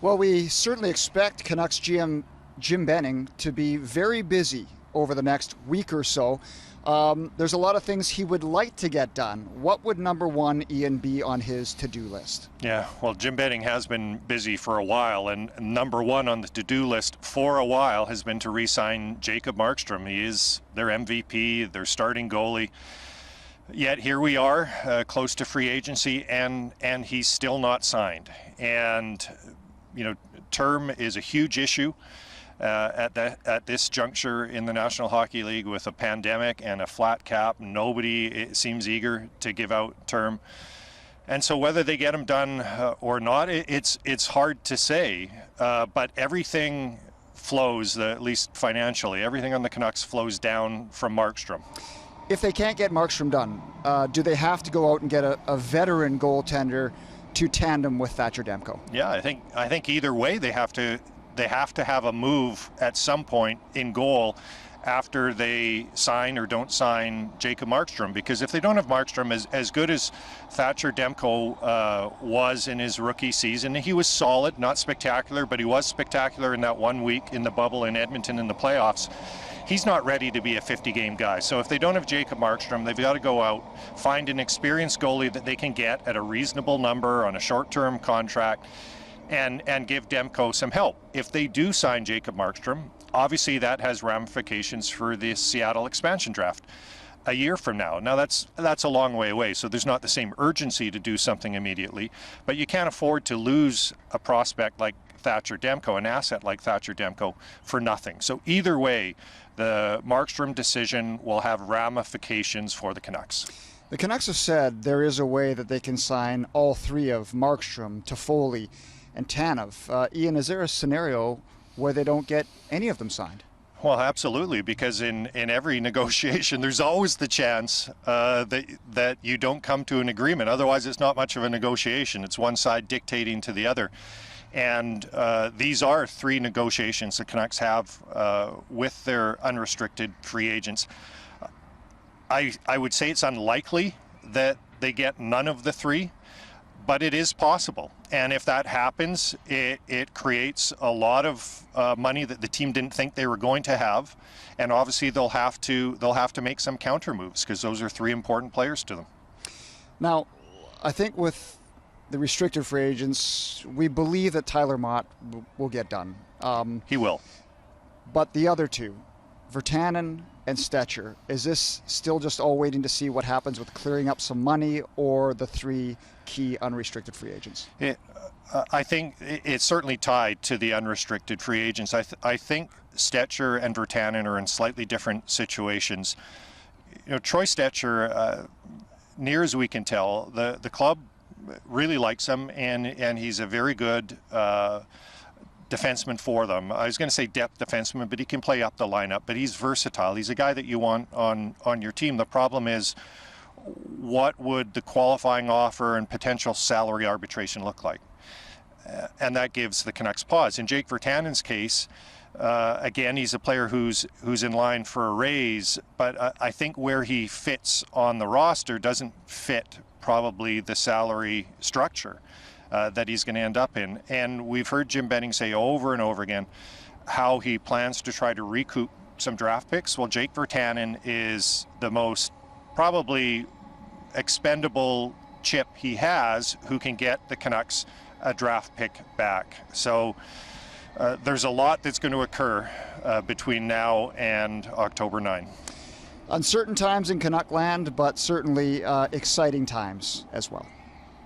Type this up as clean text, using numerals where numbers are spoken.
Well, we certainly expect Canucks GM Jim Benning to be very busy over the next week or so. There's a lot of things he would like to get done. What would number one, Ian, be on his to-do list? Yeah, well, Jim Benning has been busy for a while, and number one on the to-do list for a while has been to re-sign Jacob Markstrom. He is their MVP, their starting goalie. Yet here we are, close to free agency, and he's still not signed. And term is a huge issue at this juncture in the National Hockey League with a pandemic and a flat cap. Nobody seems eager to give out term. And so whether they get him done or not, it's hard to say. But everything flows, at least financially, everything on the Canucks flows down from Markstrom. If they can't get Markstrom done, do they have to go out and get a veteran goaltender to tandem with Thatcher Demko? Yeah, I think either way they have to have a move at some point in goal after they sign or don't sign Jacob Markstrom, because if they don't have Markstrom, as good as Thatcher Demko was in his rookie season, he was solid, not spectacular, but he was spectacular in that 1 week in the bubble in Edmonton in the playoffs. He's not ready to be a 50-game guy. So if they don't have Jacob Markstrom, they've got to go out, find an experienced goalie that they can get at a reasonable number on a short-term contract, and give Demko some help. If they do sign Jacob Markstrom, obviously that has ramifications for the Seattle expansion draft a year from now. Now that's a long way away, so there's not the same urgency to do something immediately, but you can't afford to lose a prospect like Thatcher Demko, an asset like Thatcher Demko, for nothing. So either way, the Markstrom decision will have ramifications for the Canucks. The Canucks have said there is a way that they can sign all three of Markstrom, Toffoli, and Tanev. Ian, is there a scenario where they don't get any of them signed? Well, absolutely, because in every negotiation, there's always the chance that you don't come to an agreement. Otherwise, it's not much of a negotiation. It's one side dictating to the other. And these are three negotiations the Canucks have with their unrestricted free agents. I would say it's unlikely that they get none of the three, but it is possible. And if that happens, it creates a lot of money that the team didn't think they were going to have, and obviously they'll have to make some counter moves, because those are three important players to them. Now, I think with the restricted free agents, we believe that Tyler Mott will get done. He will. But the other two, Virtanen and Stetcher, is this still just all waiting to see what happens with clearing up some money, or the three key unrestricted free agents? I think it's certainly tied to the unrestricted free agents. I think Stetcher and Virtanen are in slightly different situations. Troy Stetcher, near as we can tell, the club really likes him, and he's a very good defenseman for them. I was going to say depth defenseman, but he can play up the lineup, but he's versatile. He's a guy that you want on your team. The problem is, what would the qualifying offer and potential salary arbitration look like? And that gives the Canucks pause. In Jake Virtanen's case, again, he's a player who's in line for a raise, but I think where he fits on the roster doesn't fit probably the salary structure that he's going to end up in. And we've heard Jim Benning say over and over again how he plans to try to recoup some draft picks. Well, Jake Virtanen is the most probably expendable chip he has, who can get the Canucks a draft pick back. So there's a lot that's going to occur between now and October 9. Uncertain times in Canuck land, but certainly exciting times as well.